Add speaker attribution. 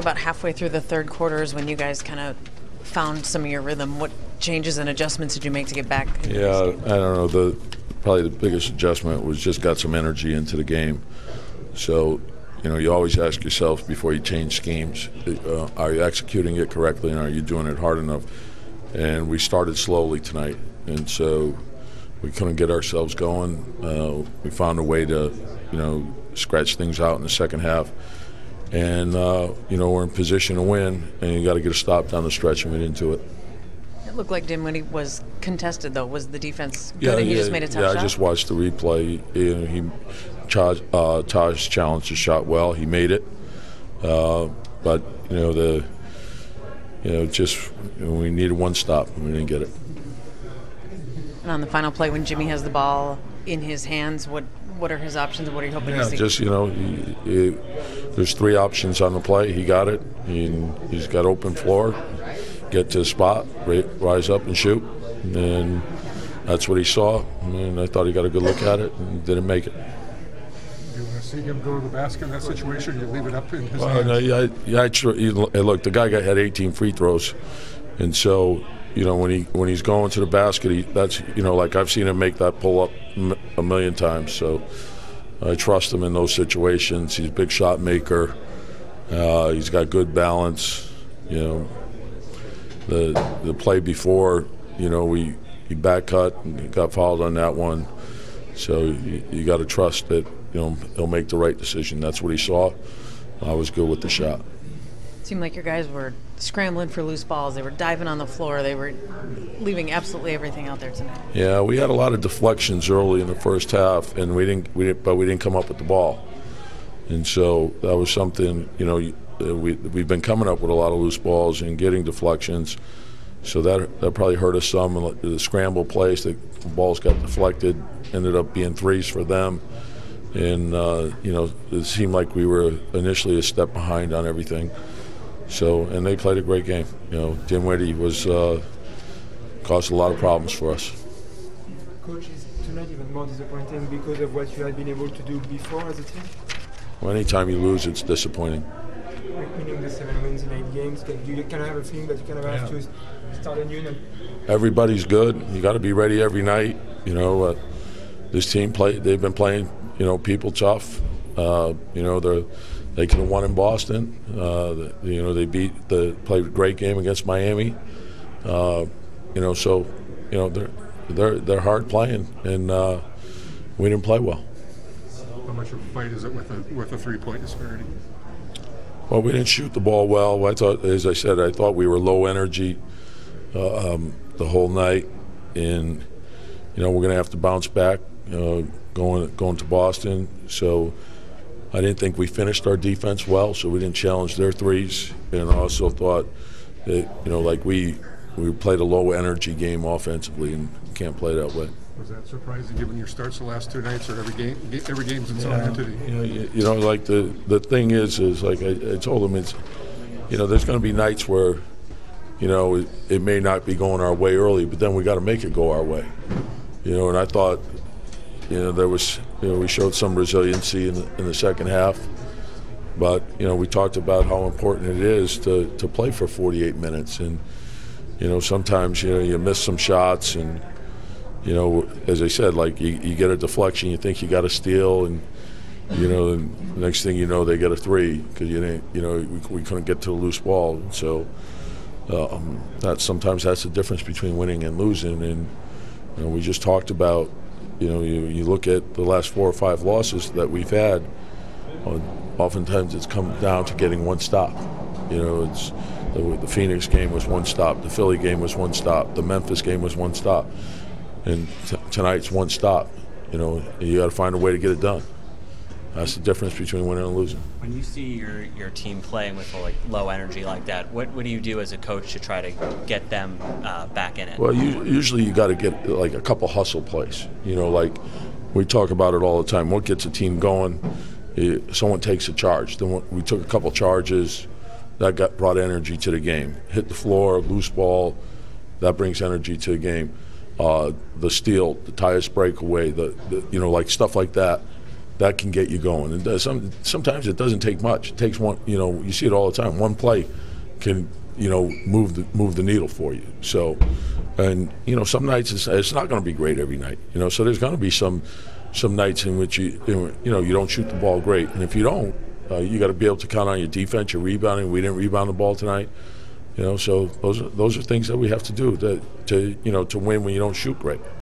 Speaker 1: about halfway through the third quarter is when you guys kind of found some of your rhythm. What changes and adjustments did you make to get back?
Speaker 2: Yeah, I don't know. Probably the biggest adjustment was just got some energy into the game. So, you always ask yourself before you change schemes, are you executing it correctly and are you doing it hard enough? And we started slowly tonight, and so we couldn't get ourselves going. We found a way to, scratch things out in the second half. And, we're in position to win, and you got to get a stop down the stretch, and we didn't do it.
Speaker 1: It looked like Dinwiddie was contested, though. Was the defense good and he just made a tough shot?
Speaker 2: Yeah, I just watched the replay. Taj challenged the shot well. He made it. But, we needed one stop, and we didn't get it.
Speaker 1: And on the final play, when Jimmy has the ball in his hands, what are his options and what are you hoping to see?
Speaker 2: Just, there's three options on the play. He got it. He's got open floor. Get to the spot, rise up and shoot. And that's what he saw. And I thought he got a good look at it and didn't make it.
Speaker 3: Do you want to see him go to the basket in that situation? You leave it up in his hands?
Speaker 2: Look, the guy had 18 free throws. And so, when he's going to the basket, that's like I've seen him make that pull up a million times. So I trust him in those situations. He's a big shot maker. He's got good balance. The play before, he back cut and got fouled on that one. So you got to trust that he'll make the right decision. That's what he saw. I was good with the shot.
Speaker 1: It seemed like your guys were scrambling for loose balls. They were diving on the floor. They were leaving absolutely everything out there tonight. Yeah,
Speaker 2: we had a lot of deflections early in the first half, and we didn't come up with the ball. And so that was something, we've been coming up with a lot of loose balls and getting deflections. So that probably hurt us some. The scramble plays, the balls got deflected, ended up being threes for them. And, it seemed like we were initially a step behind on everything. So, and they played a great game. Dinwiddie caused a lot of problems for us.
Speaker 4: Coach, is tonight even more disappointing because of what you had been able to do before as a team?
Speaker 2: Well, anytime you lose, it's disappointing.
Speaker 4: Like winning the 7 wins in 8 games, do you kind of have a feeling that you kind of have to start anew?
Speaker 2: Everybody's good. You got to be ready every night. This team they've been playing, people tough. They could have won in Boston. They played a great game against Miami. So they're hard playing, and we didn't play well.
Speaker 3: How much of a fight is it with a 3-point disparity?
Speaker 2: Well, we didn't shoot the ball well. I thought we were low energy the whole night, and we're going to have to bounce back going to Boston. So I didn't think we finished our defense well, so we didn't challenge their threes. And I also thought that we played a low energy game offensively, and can't play that way.
Speaker 3: Was that surprising given your starts the last 2 nights, or every game's its own entity?
Speaker 2: The thing is like I told them, it's there's going to be nights where it may not be going our way early, but then we got to make it go our way. And I thought there was we showed some resiliency in the second half, but we talked about how important it is to play for 48 minutes, and sometimes you miss some shots, and as I said, like you get a deflection, you think you got a steal, and the next thing you know, they get a three because we couldn't get to a loose ball. So that's the difference between winning and losing. And we just talked about, you look at the last 4 or 5 losses that we've had. Oftentimes it's come down to getting one stop. It's the Phoenix game was one stop, the Philly game was one stop, the Memphis game was one stop. And tonight's one stop. You got to find a way to get it done. That's the difference between winning and losing.
Speaker 5: When you see your team playing with low energy like that, what do you do as a coach to try to get them back in it?
Speaker 2: Well, usually you got to get a couple hustle plays. Like we talk about it all the time. What gets a team going? Someone takes a charge. Then we took a couple charges. That brought energy to the game. Hit the floor, loose ball. That brings energy to the game. The steal, the Tyus breakaway, like stuff like that. that can get you going. And sometimes it doesn't take much. It takes one. You see it all the time. One play can move the needle for you. So, and some nights it's not going to be great every night. So there's going to be some nights in which you don't shoot the ball great, and if you don't, you got to be able to count on your defense, your rebounding. We didn't rebound the ball tonight. So those are things that we have to do to win when you don't shoot great.